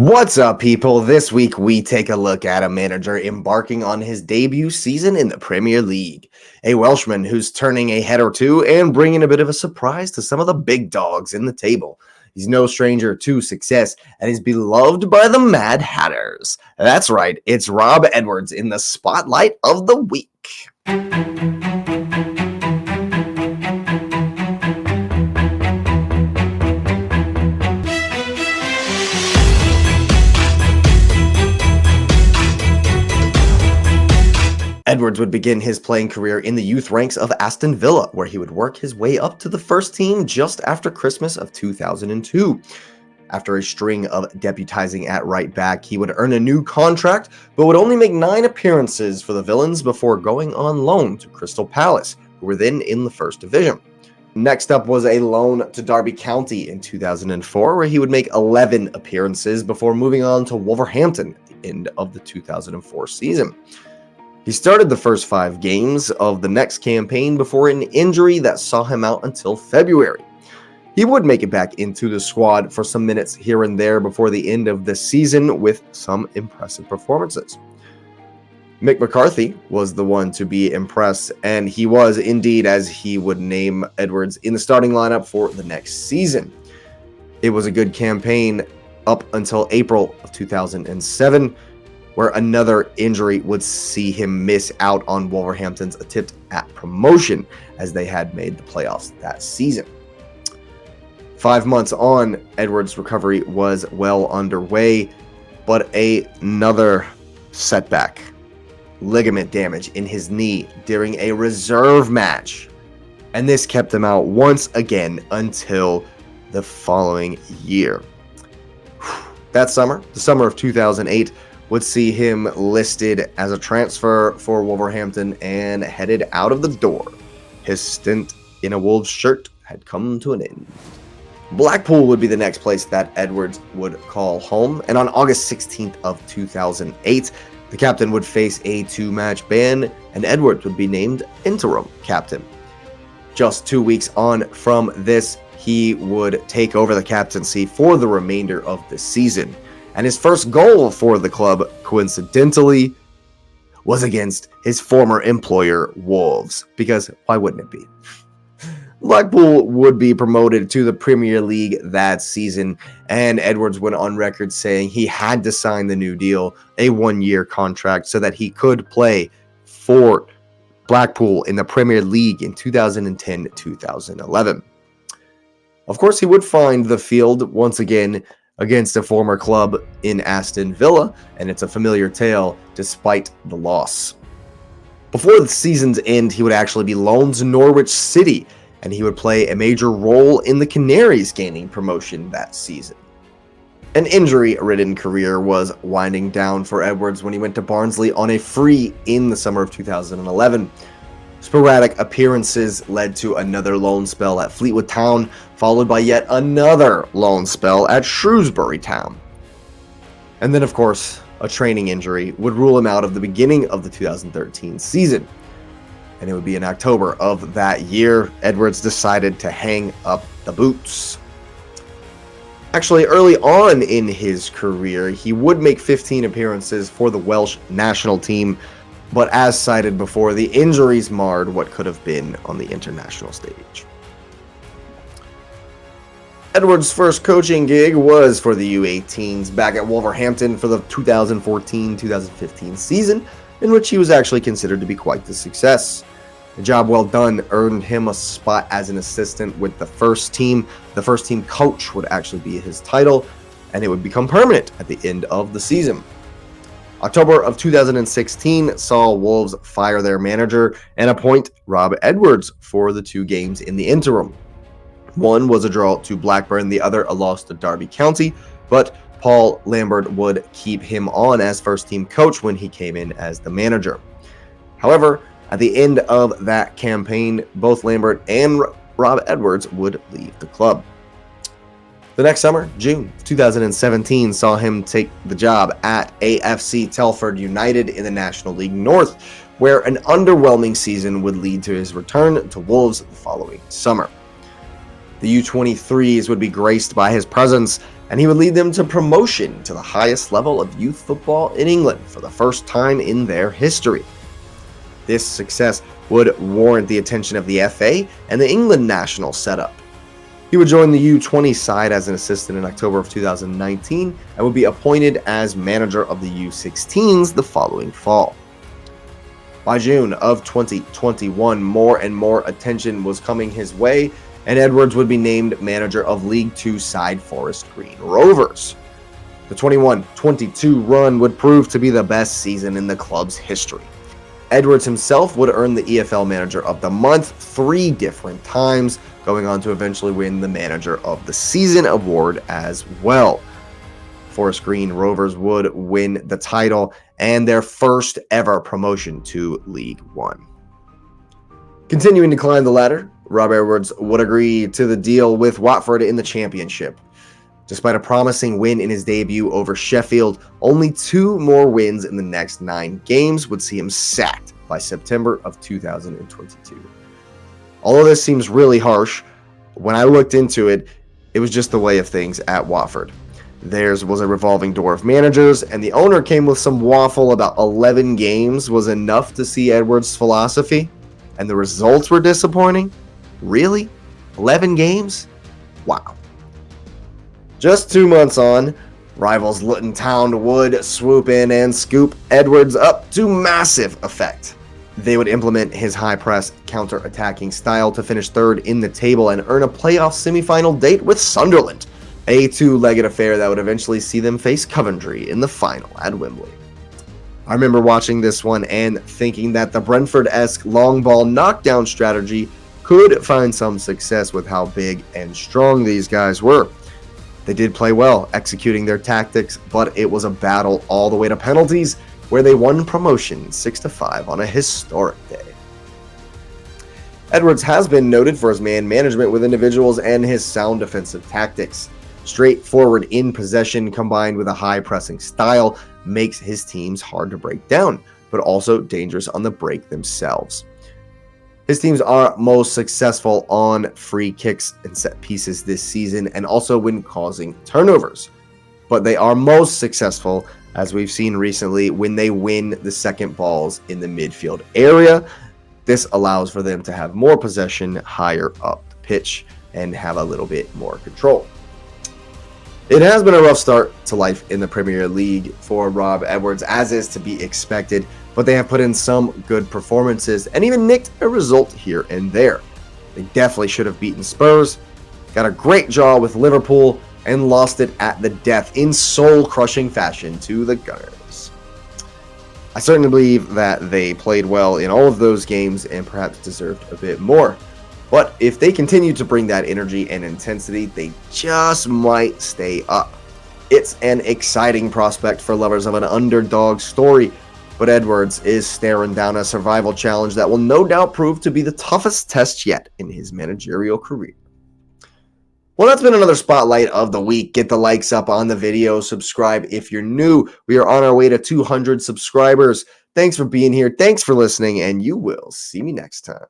What's up, people? This week we take a look at a manager embarking on his debut season in the Premier League. A Welshman who's turning a head or two and bringing a bit of a surprise to some of the big dogs in the table. He's no stranger to success and is beloved by the Mad Hatters. That's right, it's Rob Edwards in the spotlight of the week. Edwards would begin his playing career in the youth ranks of Aston Villa, where he would work his way up to the first team just after Christmas of 2002. After a string of deputizing at right back, he would earn a new contract, but would only make 9 appearances for the Villains before going on loan to Crystal Palace, who were then in the First Division. Next up was a loan to Derby County in 2004, where he would make 11 appearances before moving on to Wolverhampton at the end of the 2004 season. He started the first 5 games of the next campaign before an injury that saw him out until February. He would make it back into the squad for some minutes here and there before the end of the season with some impressive performances. Mick McCarthy was the one to be impressed, and he was indeed, as he would name Edwards, in the starting lineup for the next season. It was a good campaign up until April of 2007, where another injury would see him miss out on Wolverhampton's attempt at promotion, as they had made the playoffs that season. 5 months on, Edwards' recovery was well underway, but another setback. Ligament damage in his knee during a reserve match. And this kept him out once again until the following year. That summer, the summer of 2008, would see him listed as a transfer for Wolverhampton and headed out of the door. His stint in a Wolves shirt had come to an end. Blackpool would be the next place that Edwards would call home, and on August 16th of 2008, the captain would face a 2-match ban, and Edwards would be named interim captain. Just 2 weeks on from this, he would take over the captaincy for the remainder of the season. And his first goal for the club, coincidentally, was against his former employer, Wolves. Because why wouldn't it be? Blackpool would be promoted to the Premier League that season, and Edwards went on record saying he had to sign the new deal, a 1-year contract, so that he could play for Blackpool in the Premier League in 2010-2011. Of course, he would find the field once again against a former club in Aston Villa, and it's a familiar tale despite the loss. Before the season's end, he would actually be loaned to Norwich City, and he would play a major role in the Canaries gaining promotion that season. An injury-ridden career was winding down for Edwards when he went to Barnsley on a free in the summer of 2011. Sporadic appearances led to another loan spell at Fleetwood Town, followed by yet another loan spell at Shrewsbury Town. And then, of course, a training injury would rule him out of the beginning of the 2013 season. And it would be in October of that year, Edwards decided to hang up the boots. Actually, early on in his career, he would make 15 appearances for the Welsh national team, but as cited before, the injuries marred what could have been on the international stage. Edwards' first coaching gig was for the U18s back at Wolverhampton for the 2014-2015 season, in which he was actually considered to be quite the success. A job well done earned him a spot as an assistant with the first team. The first team coach would actually be his title, and it would become permanent at the end of the season. October of 2016 saw Wolves fire their manager and appoint Rob Edwards for the 2 games in the interim. One was a draw to Blackburn, the other a loss to Derby County, but Paul Lambert would keep him on as first team coach when he came in as the manager. However, at the end of that campaign, both Lambert and Rob Edwards would leave the club. The next summer, June 2017, saw him take the job at AFC Telford United in the National League North, where an underwhelming season would lead to his return to Wolves the following summer. The U23s would be graced by his presence and he would lead them to promotion to the highest level of youth football in England for the first time in their history. This success would warrant the attention of the FA and the England national setup. He would join the U20 side as an assistant in October of 2019 and would be appointed as manager of the U16s the following fall. By June of 2021, more and more attention was coming his way, and Edwards would be named manager of League Two side Forest Green Rovers. The 21-22 run would prove to be the best season in the club's history. Edwards himself would earn the EFL Manager of the Month 3 different times, going on to eventually win the Manager of the Season award as well. Forest Green Rovers would win the title and their first ever promotion to League One. Continuing to climb the ladder, Rob Edwards would agree to the deal with Watford in the Championship. Despite a promising win in his debut over Sheffield, only 2 more wins in the next 9 games would see him sacked by September of 2022. Although this seems really harsh, when I looked into it, it was just the way of things at Watford. Theirs was a revolving door of managers, and the owner came with some waffle about 11 games was enough to see Edwards' philosophy, and the results were disappointing? Really? 11 games? Wow. Just 2 months on, rivals Luton Town would swoop in and scoop Edwards up to massive effect. They would implement his high-press, counter-attacking style to finish 3rd in the table and earn a playoff semi-final date with Sunderland, a 2-legged affair that would eventually see them face Coventry in the final at Wembley. I remember watching this one and thinking that the Brentford-esque long ball knockdown strategy could find some success with how big and strong these guys were. They did play well, executing their tactics, but it was a battle all the way to penalties, where they won promotion 6-5 on a historic day. Edwards has been noted for his man management with individuals and his sound defensive tactics. Straightforward in possession combined with a high pressing style makes his teams hard to break down, but also dangerous on the break themselves. His teams are most successful on free kicks and set pieces this season, and also when causing turnovers. But they are most successful, as we've seen recently, when they win the second balls in the midfield area. This allows for them to have more possession higher up the pitch and have a little bit more control. It has been a rough start to life in the Premier League for Rob Edwards, as is to be expected, but they have put in some good performances and even nicked a result here and there. They definitely should have beaten Spurs, got a great draw with Liverpool, and lost it at the death in soul-crushing fashion to the Gunners. I certainly believe that they played well in all of those games and perhaps deserved a bit more. But if they continue to bring that energy and intensity, they just might stay up. It's an exciting prospect for lovers of an underdog story, but Edwards is staring down a survival challenge that will no doubt prove to be the toughest test yet in his managerial career. Well, that's been another Spotlight of the week. Get the likes up on the video, subscribe if you're new. We are on our way to 200 subscribers. Thanks for being here, thanks for listening, and you will see me next time.